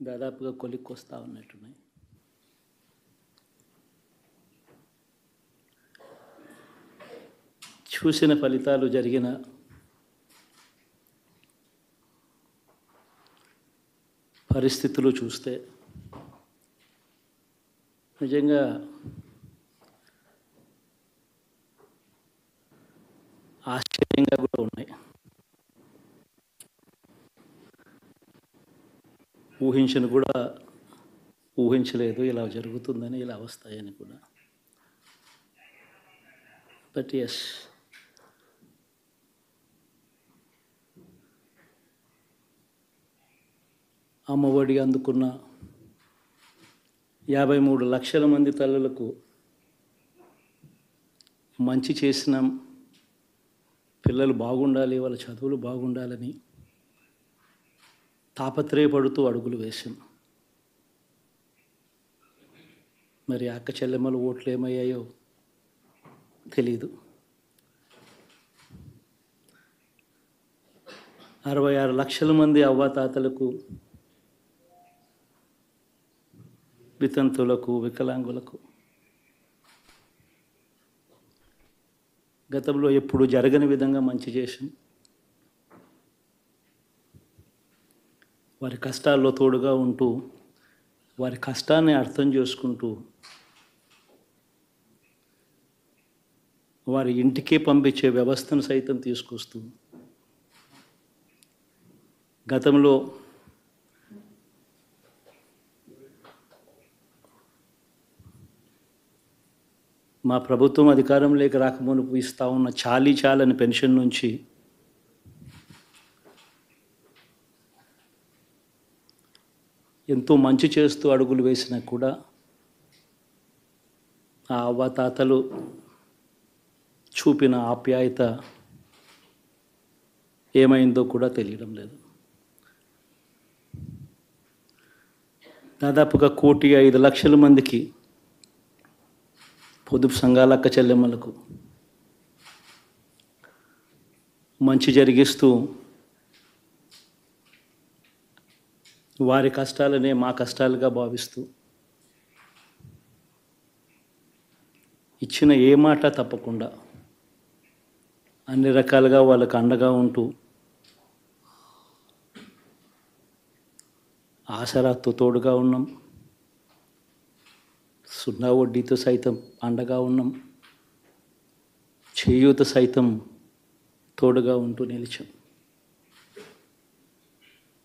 దాదాపుగా కొలిక్కొస్తా ఉన్నట్టున్నాయి. చూసిన ఫలితాలు జరిగిన పరిస్థితులు చూస్తే నిజంగా ఆశ్చర్యంగా కూడా ఉన్నాయి. ఊహించలేదు ఇలా జరుగుతుందని, ఇలా వస్తాయని కూడా. బట్ ఎస్, అమ్మఒడి అందుకున్న 53 లక్షల మంది తల్లులకు మంచి చేసిన, పిల్లలు బాగుండాలి, వాళ్ళ చదువులు బాగుండాలని తాపత్రయపడుతూ అడుగులు వేశాం. మరి అక్క చెల్లెమ్మల ఓట్లు ఏమయ్యాయో తెలీదు. 66 లక్షల మంది అవ్వాతాతలకు, వితంతులకు, వికలాంగులకు గతంలో ఎప్పుడు జరగని విధంగా మంచి చేశాం. వారి కష్టాల్లో తోడుగా ఉంటూ, వారి కష్టాన్ని అర్థం చేసుకుంటూ, వారి ఇంటికే పంపించే వ్యవస్థను సైతం తీసుకొస్తూ, గతంలో మా ప్రభుత్వం అధికారంలోకి రాకమునుపు ఇస్తూ ఉన్న చాలని పెన్షన్ నుంచి ఎంతో మంచి చేస్తూ అడుగులు వేసినా కూడా ఆ అవ్వాతాతలు చూపిన ఆప్యాయత ఏమైందో కూడా తెలియడం లేదు. దాదాపుగా 1,05,00,000 మందికి, పొదుపు సంఘాల అక్క చెల్లెమ్మలకు మంచి జరిగిస్తూ, వారి కష్టాలనే మా కష్టాలుగా భావిస్తూ, ఇచ్చిన ఏ మాట తప్పకుండా అన్ని రకాలుగా వాళ్ళకు అండగా ఉంటూ, ఆసరాతో తోడుగా ఉన్నాం, సున్నా వడ్డీతో సైతం అండగా ఉన్నాం, చేయూత సైతం తోడుగా ఉంటూ నిలిచాం.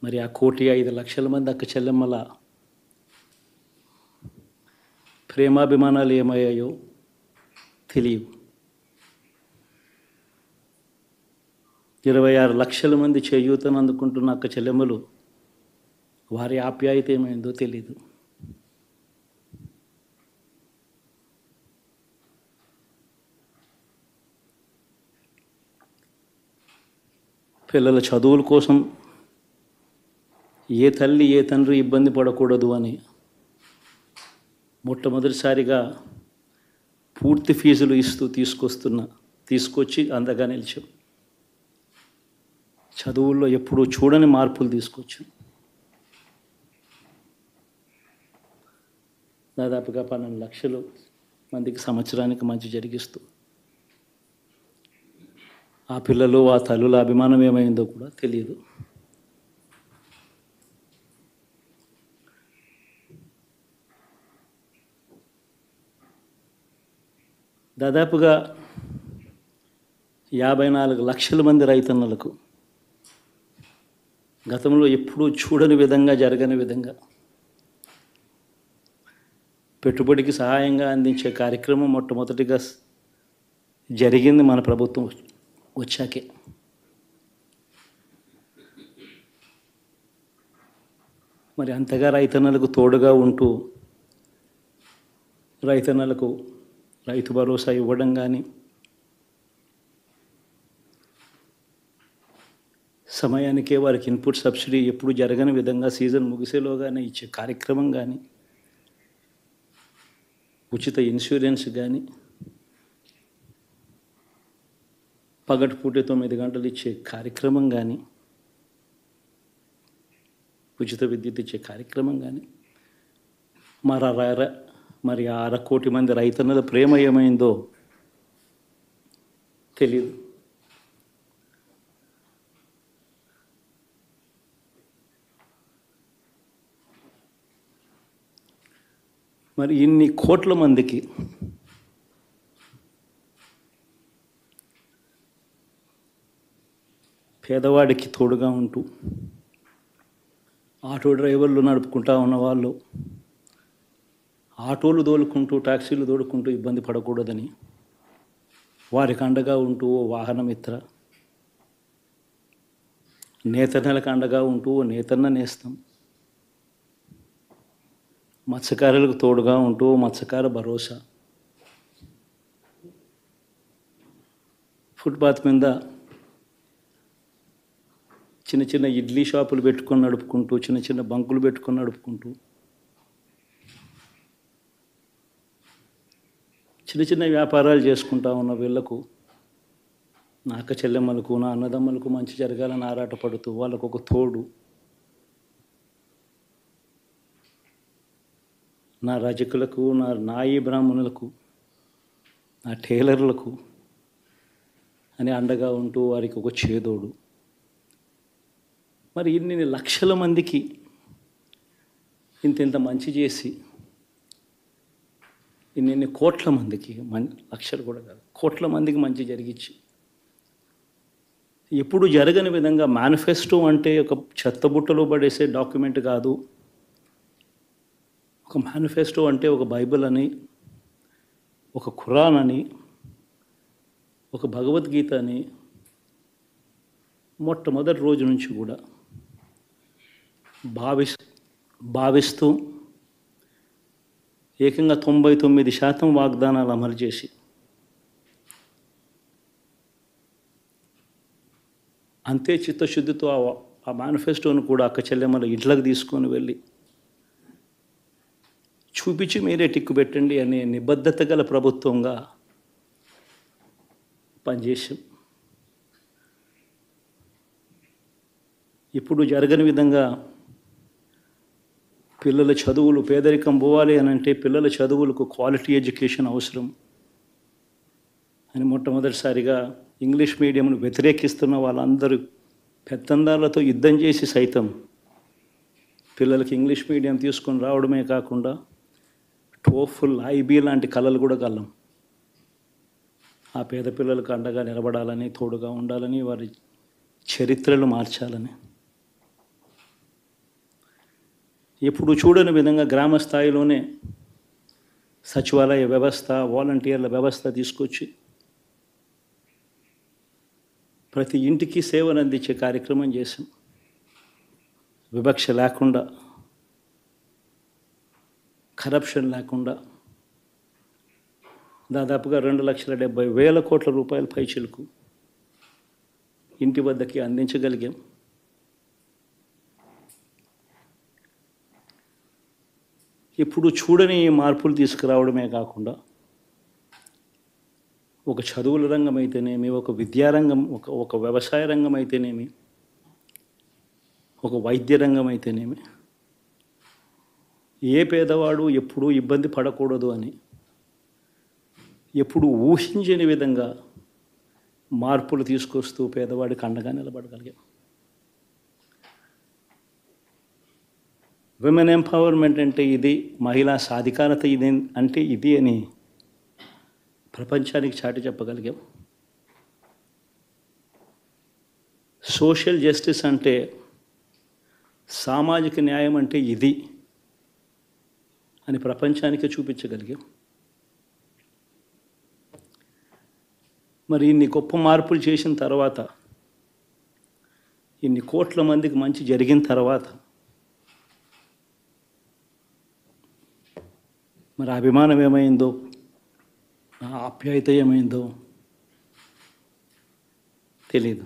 మరి ఆ 1,05,00,000 మంది అక్క చెల్లెమ్మల ప్రేమాభిమానాలు ఏమయ్యాయో తెలియవు. 26 లక్షల మంది చేయూతను అందుకుంటున్న అక్క చెల్లెమ్మలు, వారి ఆప్యాయత ఏమైందో తెలీదు. పిల్లల చదువుల కోసం ఏ తల్లి ఏ తండ్రి ఇబ్బంది పడకూడదు అని మొట్టమొదటిసారిగా పూర్తి ఫీజులు ఇస్తూ తీసుకొచ్చి అందగా నిలిచాం. చదువుల్లో ఎప్పుడూ చూడని మార్పులు తీసుకొచ్చాం. దాదాపుగా 12 లక్షల మందికి సంవత్సరానికి మంచి జరిగిస్తూ, ఆ పిల్లలు, ఆ తల్లుల అభిమానం ఏమైందో కూడా తెలియదు. దాదాపుగా 54 లక్షల మంది రైతన్నలకు గతంలో ఎప్పుడూ చూడని విధంగా, జరగని విధంగా పెట్టుబడికి సహాయంగా అందించే కార్యక్రమం మొట్టమొదటిగా జరిగింది మన ప్రభుత్వం వచ్చాకే. మరి అంతగా రైతన్నలకు తోడుగా ఉంటూ, రైతన్నలకు రైతు భరోసా ఇవ్వడం కానీ, సమయానికే వారికి ఇన్పుట్ సబ్సిడీ ఎప్పుడు జరగని విధంగా సీజన్ ముగిసేలోగానే ఇచ్చే కార్యక్రమం కానీ, ఉచిత ఇన్సూరెన్స్ కానీ, పగటిపూట 9 గంటలు ఇచ్చే కార్యక్రమం కానీ, ఉచిత విద్యుత్ ఇచ్చే కార్యక్రమం కానీ మరి ఆ 1,00,00,000 మంది రైతన్నల ప్రేమ ఏమైందో తెలియదు. మరి ఇన్ని కోట్ల మందికి పేదవాడికి తోడుగా ఉంటూ ఆటో డ్రైవర్లు నడుపుకుంటా ఉన్న వాళ్ళు ఆటోలు దోలుకుంటూ టాక్సీలు దోలుకుంటూ ఇబ్బంది పడకూడదని వారికి అండగా ఉంటూ ఓ వాహనమిత్ర, నేతన్నలకు అండగా ఉంటూ ఓ నేతన్న నేస్తం, మత్స్యకారులకు తోడుగా ఉంటూ మత్స్యకార భరోసా, ఫుట్పాత్ మీద చిన్న చిన్న ఇడ్లీ షాపులు పెట్టుకొని నడుపుకుంటూ, చిన్న చిన్న బంకులు పెట్టుకొని నడుపుకుంటూ, చిన్న చిన్న వ్యాపారాలు చేసుకుంటా ఉన్న వీళ్లకు, నా అక్క చెల్లెమ్మలకు, నా అన్నదమ్మలకు మంచి జరగాలని ఆరాటపడుతూ వాళ్ళకు ఒక తోడు, నా రజకులకు, నా నాయి బ్రాహ్మణులకు, నా టైలర్లకు అని అండగా ఉంటూ వారికి ఒక చేదోడు. మరి ఇన్ని లక్షల మందికి ఇంత మంచి చేసి, ఇన్ని కోట్ల మందికి, లక్షలు కూడా కాదు, కోట్ల మందికి మంచి జరిగించి, ఎప్పుడు జరగని విధంగా మేనిఫెస్టో అంటే ఒక చెత్తబుట్టలో పడేసే డాక్యుమెంట్ కాదు. ఒక మేనిఫెస్టో అంటే ఒక బైబిల్ అని, ఒక ఖురాన్ అని, ఒక భగవద్గీత అని మొట్టమొదటి రోజు నుంచి కూడా భావిస్తూ ఏకంగా 99% వాగ్దానాలు అమలు చేసి అంతే చిత్తశుద్ధితో ఆ మేనిఫెస్టోను కూడా అక్క చెల్లెమ్మల ఇంట్లోకి తీసుకొని వెళ్ళి చూపించి మీరే టిక్కు పెట్టండి అనే నిబద్ధత గల ప్రభుత్వంగా పనిచేసాం. ఇప్పుడు జరగని విధంగా పిల్లల చదువులు, పేదరికం పోవాలి అని అంటే పిల్లల చదువులకు క్వాలిటీ ఎడ్యుకేషన్ అవసరం అని మొట్టమొదటిసారిగా ఇంగ్లీష్ మీడియంను వ్యతిరేకిస్తున్న వాళ్ళందరూ పెత్తందారులతో యుద్ధం చేసి సైతం పిల్లలకి ఇంగ్లీష్ మీడియం తీసుకొని రావడమే కాకుండా టోఫుల్, ఐబీ లాంటి కళలు కూడా కలం. ఆ పేద పిల్లలకు అండగా నిలబడాలని, తోడుగా ఉండాలని, వారి చరిత్రలు మార్చాలని, ఎప్పుడు చూడని విధంగా గ్రామ స్థాయిలోనే సచివాలయ వ్యవస్థ, వాలంటీర్ల వ్యవస్థ తీసుకొచ్చి ప్రతి ఇంటికి సేవను అందించే కార్యక్రమం చేశాం. వివక్ష లేకుండా, కరప్షన్ లేకుండా దాదాపుగా 2,70,000 కోట్ల రూపాయల పైచిలకు ఇంటి వద్దకి అందించగలిగాం. ఇప్పుడు చూడని మార్పులు తీసుకురావడమే కాకుండా ఒక చదువుల రంగం అయితేనేమి, ఒక విద్యారంగం, ఒక వ్యవసాయ రంగం అయితేనేమి, ఒక వైద్య రంగం అయితేనేమి, ఏ పేదవాడు ఎప్పుడూ ఇబ్బంది పడకూడదు అని ఎప్పుడు ఊహించని విధంగా మార్పులు తీసుకొస్తూ పేదవాడికి అండగా నిలబడగలిగాం. విమెన్ ఎంపవర్మెంట్ అంటే ఇది, మహిళా సాధికారత ఇది అంటే ఇది అని ప్రపంచానికి చాటి చెప్పగలిగాం. సోషల్ జస్టిస్ అంటే, సామాజిక న్యాయం అంటే ఇది అని ప్రపంచానికి చూపించగలిగాం. మరి ఇన్ని గొప్ప మార్పులు చేసిన తర్వాత, ఇన్ని కోట్ల మందికి మంచి జరిగిన తర్వాత మరి అభిమానం ఏమైందో, ఆప్యాయత ఏమైందో తెలీదు.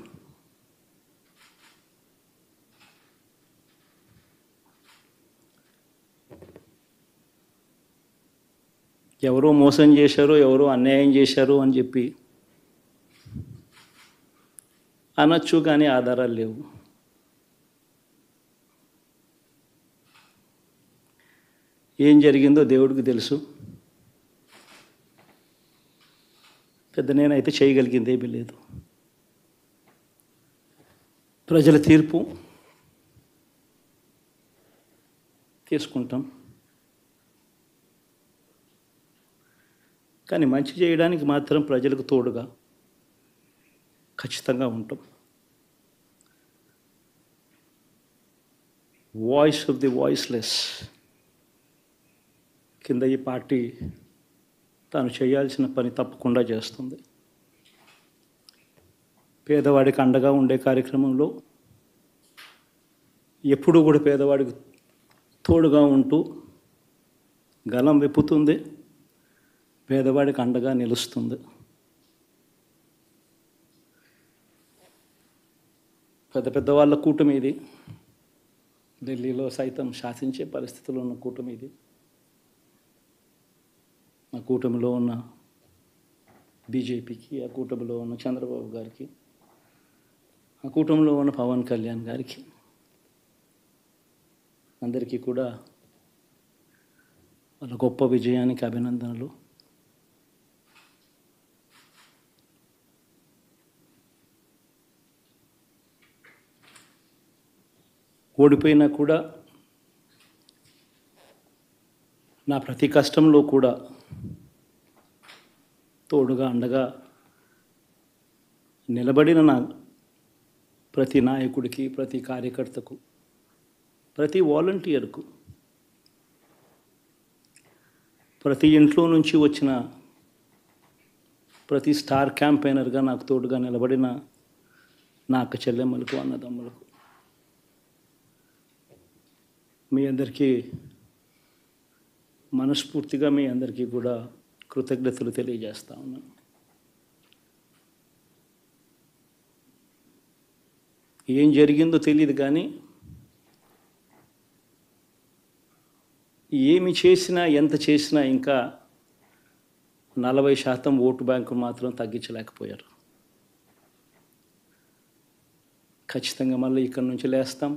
ఎవరో మోసం చేశారో, ఎవరో అన్యాయం చేశారో అని చెప్పి అనొచ్చు, కానీ ఆధారాలు లేవు. ఏం జరిగిందో దేవుడికి తెలుసు. పెద్ద నేనైతే చేయగలిగింది ఏమీ లేదు. ప్రజల తీర్పు తీసుకుంటాం. కానీ మంచి చేయడానికి మాత్రం ప్రజలకు తోడుగా ఖచ్చితంగా ఉంటాం. వాయిస్ ఆఫ్ ది వాయిస్లెస్ కింద ఈ పార్టీ తాను చేయాల్సిన పని తప్పకుండా చేస్తుంది. పేదవాడికి అండగా ఉండే కార్యక్రమంలో ఎప్పుడూ కూడా పేదవాడికి తోడుగా ఉంటూ గలం విప్పుతుంది, పేదవాడికి అండగా నిలుస్తుంది. పెద్ద పెద్ద వాళ్ళ కూటమి ఇది. ఢిల్లీలో సైతం శాసించే పరిస్థితుల్లో ఉన్న కూటమి ఇది. ఆ కూటమిలో ఉన్న బీజేపీకి, ఆ కూటమిలో ఉన్న చంద్రబాబు గారికి, ఆ కూటమిలో ఉన్న పవన్ కళ్యాణ్ గారికి అందరికీ కూడా వాళ్ళ గొప్ప విజయానికి అభినందనలు. ఓడిపోయినా కూడా నా ప్రతి కష్టంలో కూడా తోడుగా అండగా నిలబడిన నా ప్రతి నాయకుడికి, ప్రతి కార్యకర్తకు, ప్రతి వాలంటీర్కు, ప్రతి ఇంట్లో నుంచి వచ్చిన ప్రతి స్టార్ క్యాంపెయినర్గా నాకు తోడుగా నిలబడిన నా అక్క చెల్లెమ్మలకు, అన్నదమ్ములకు, మీ అందరికీ మనస్ఫూర్తిగా మీ అందరికీ కూడా కృతజ్ఞతలు తెలియజేస్తా ఉన్నాను. ఏం జరిగిందో తెలియదు కానీ ఏమి చేసినా, ఎంత చేసినా ఇంకా 40% ఓటు బ్యాంకు మాత్రం తగ్గించలేకపోయారు. ఖచ్చితంగా మళ్ళీ ఇక్కడి నుంచి లేస్తాం.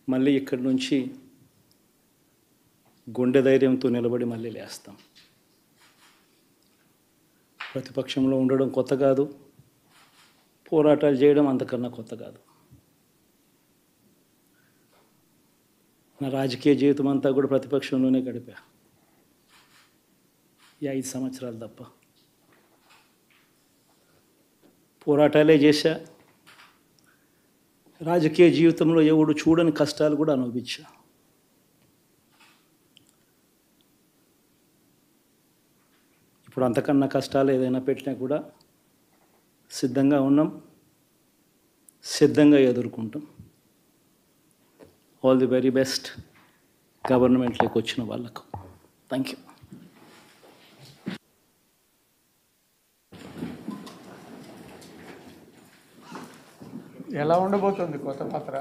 మళ్ళీ ఇక్కడి నుంచి గుండె ధైర్యంతో నిలబడి మళ్ళీ లేస్తాం. ప్రతిపక్షంలో ఉండడం కొత్త కాదు, పోరాటాలు చేయడం అంతకన్నా కొత్త కాదు. నా రాజకీయ జీవితం అంతా కూడా ప్రతిపక్షంలోనే గడిపా, ఈ 5 సంవత్సరాలు తప్ప. పోరాటాలే చేశా. రాజకీయ జీవితంలో ఎవడు చూడని కష్టాలు కూడా అనుభవించా. ఇప్పుడు అంతకన్నా కష్టాలు ఏదైనా పెట్టినా కూడా సిద్ధంగా ఉన్నాం, సిద్ధంగా ఎదుర్కొంటాం. ఆల్ ది వెరీ బెస్ట్ గవర్నమెంట్లోకి వచ్చిన వాళ్ళకు. Thank you. ఎలా ఉండబోతుంది కొత్త పాత్ర?